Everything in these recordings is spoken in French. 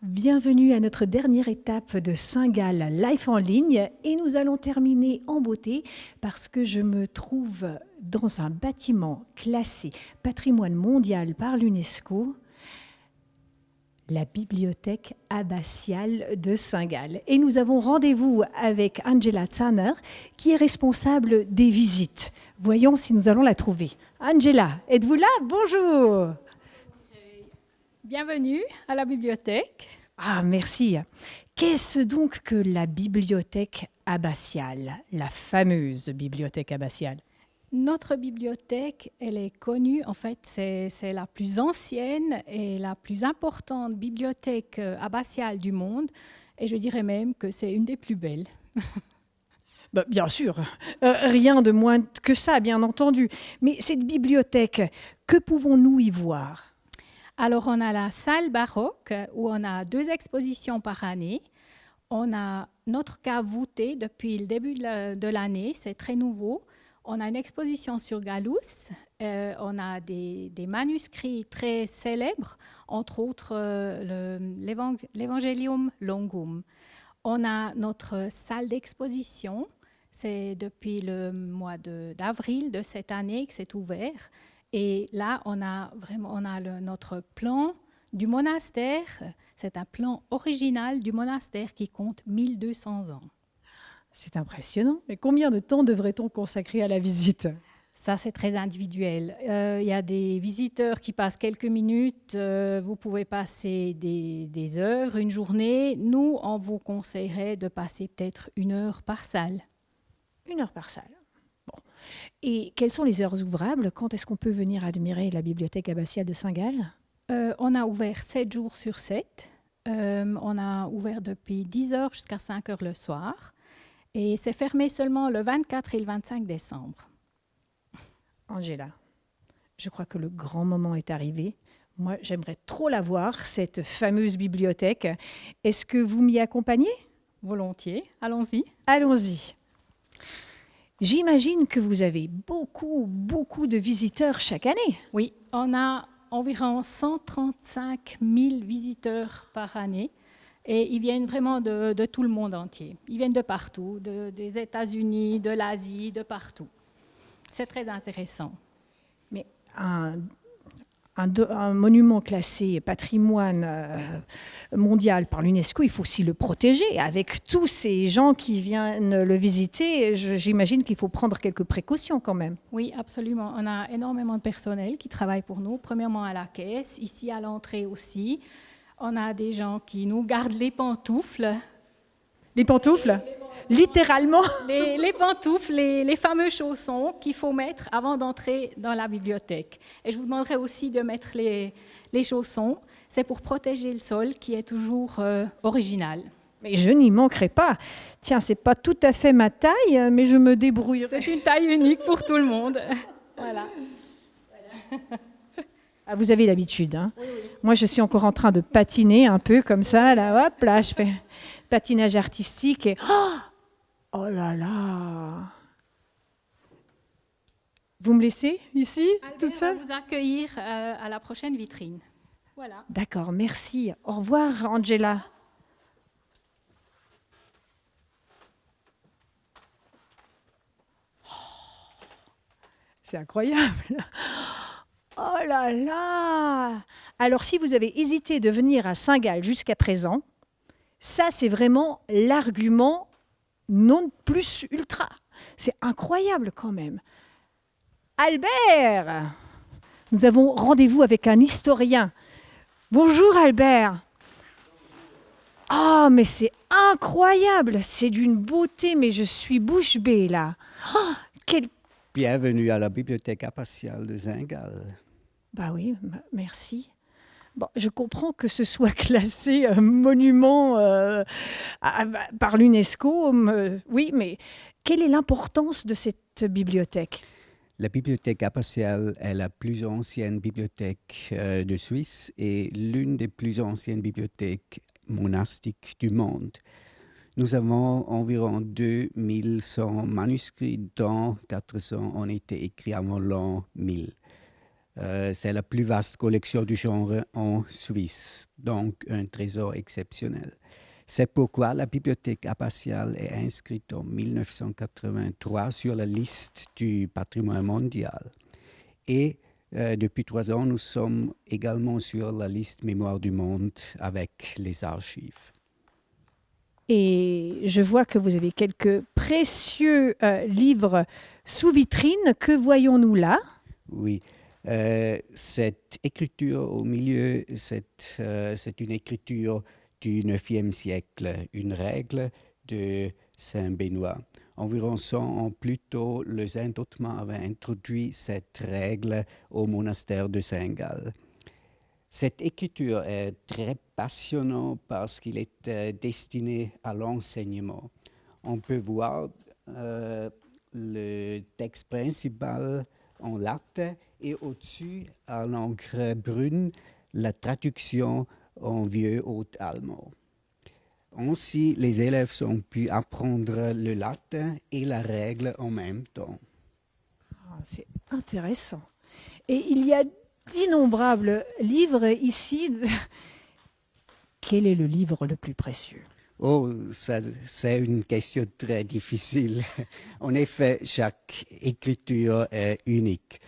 Bienvenue à notre dernière étape de Saint-Gall Life en ligne et nous allons terminer en beauté parce que je me trouve dans un bâtiment classé patrimoine mondial par l'UNESCO, la bibliothèque abbatiale de Saint-Gall. Et nous avons rendez-vous avec Angela Zanner qui est responsable des visites. Voyons si nous allons la trouver. Angela, êtes-vous là? Bonjour. Bienvenue à la bibliothèque. Ah, merci. Qu'est-ce donc que la bibliothèque abbatiale, la fameuse bibliothèque abbatiale? Notre bibliothèque, elle est connue, en fait, c'est la plus ancienne et la plus importante bibliothèque abbatiale du monde. Et je dirais même que c'est une des plus belles. Bien sûr, rien de moins que ça, bien entendu. Mais cette bibliothèque, que pouvons-nous y voir? Alors, on a la salle baroque où on a 2 expositions par année. On a notre cave voûtée depuis le début de l'année, c'est très nouveau. On a une exposition sur Gallus. On a des manuscrits très célèbres, entre autres l'Evangelium Longum. On a notre salle d'exposition. C'est depuis le mois d'avril de cette année que c'est ouvert. Et là, on a notre plan du monastère. C'est un plan original du monastère qui compte 1200 ans. C'est impressionnant. Mais combien de temps devrait-on consacrer à la visite? Ça, c'est très individuel. Il y a des visiteurs qui passent quelques minutes. Vous pouvez passer des heures, une journée. Nous, on vous conseillerait de passer peut-être 1 heure par salle. 1 heure par salle. Bon. Et quelles sont les heures ouvrables? Quand est-ce qu'on peut venir admirer la bibliothèque abbatiale de Saint-Gall? On a ouvert 7 jours sur 7. On a ouvert depuis 10 heures jusqu'à 5 heures le soir. Et c'est fermé seulement le 24 et le 25 décembre. Angela, je crois que le grand moment est arrivé. Moi, j'aimerais trop la voir, cette fameuse bibliothèque. Est-ce que vous m'y accompagnez? Volontiers, allons-y. Allons-y. J'imagine que vous avez beaucoup de visiteurs chaque année. Oui, on a environ 135 000 visiteurs par année. Et ils viennent vraiment de tout le monde entier. Ils viennent de partout, des États-Unis, de l'Asie, de partout. C'est très intéressant. Mais un monument classé patrimoine mondial par l'UNESCO, il faut aussi le protéger. Avec tous ces gens qui viennent le visiter, j'imagine qu'il faut prendre quelques précautions quand même. Oui, absolument. On a énormément de personnel qui travaille pour nous. Premièrement à la caisse, ici à l'entrée aussi. On a des gens qui nous gardent les pantoufles. Les pantoufles? Littéralement? Les pantoufles, les fameux chaussons qu'il faut mettre avant d'entrer dans la bibliothèque. Et je vous demanderai aussi de mettre les chaussons. C'est pour protéger le sol qui est toujours original. Mais je n'y manquerai pas. Tiens, c'est pas tout à fait ma taille, mais je me débrouillerai. C'est une taille unique pour tout le monde. Voilà. Ah, vous avez l'habitude, hein? Oui. Moi, je suis encore en train de patiner un peu comme ça, là, hop, là, je fais patinage artistique et oh là là! Vous me laissez ici, toute seule? Albert va vous accueillir à la prochaine vitrine. Voilà. D'accord, merci. Au revoir, Angela. C'est incroyable! Oh là là! Alors, si vous avez hésité de venir à Saint-Gall jusqu'à présent, ça, c'est vraiment l'argument non plus ultra. C'est incroyable quand même. Albert! Nous avons rendez-vous avec un historien. Bonjour Albert! Ah, mais c'est incroyable! C'est d'une beauté, mais je suis bouche bée là. Oh, quel... Bienvenue à la bibliothèque abbatiale de Saint-Gall. Bah oui, merci. Bon, je comprends que ce soit classé monument par l'UNESCO. Oui, mais quelle est l'importance de cette bibliothèque? La bibliothèque abbatiale est la plus ancienne bibliothèque de Suisse et l'une des plus anciennes bibliothèques monastiques du monde. Nous avons environ 2100 manuscrits, dont 400 ont été écrits avant l'an 1000. C'est la plus vaste collection du genre en Suisse, donc un trésor exceptionnel. C'est pourquoi la bibliothèque abbatiale est inscrite en 1983 sur la liste du patrimoine mondial. Et depuis 3 ans, nous sommes également sur la liste Mémoire du monde avec les archives. Et je vois que vous avez quelques précieux livres sous vitrine. Que voyons-nous là? Oui, cette écriture au milieu, c'est une écriture du IXe siècle, une règle de Saint Benoît. Environ 100 ans plus tôt, le Saint Othman avait introduit cette règle au monastère de Saint-Gall. Cette écriture est très passionnante parce qu'il est destiné à l'enseignement. On peut voir le texte principal en latin et au-dessus, à l'encre brune, la traduction en vieux haut allemand. Ainsi, les élèves ont pu apprendre le latin et la règle en même temps. Ah, c'est intéressant. Et il y a d'innombrables livres ici. Quel est le livre le plus précieux? Oh, ça, c'est une question très difficile. En effet, chaque écriture est unique.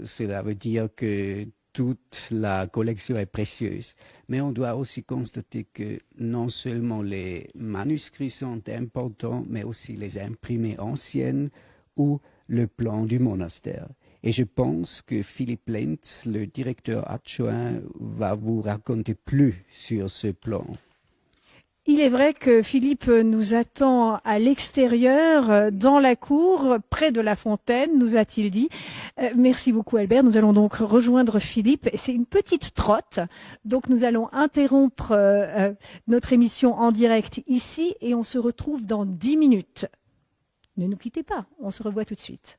Cela veut dire que toute la collection est précieuse. Mais on doit aussi constater que non seulement les manuscrits sont importants, mais aussi les imprimés anciennes ou le plan du monastère. Et je pense que Philippe Lentz, le directeur adjoint, va vous raconter plus sur ce plan. Il est vrai que Philippe nous attend à l'extérieur, dans la cour, près de la fontaine, nous a-t-il dit. Merci beaucoup Albert. Nous allons donc rejoindre Philippe. C'est une petite trotte, donc nous allons interrompre notre émission en direct ici et on se retrouve dans 10 minutes. Ne nous quittez pas, on se revoit tout de suite.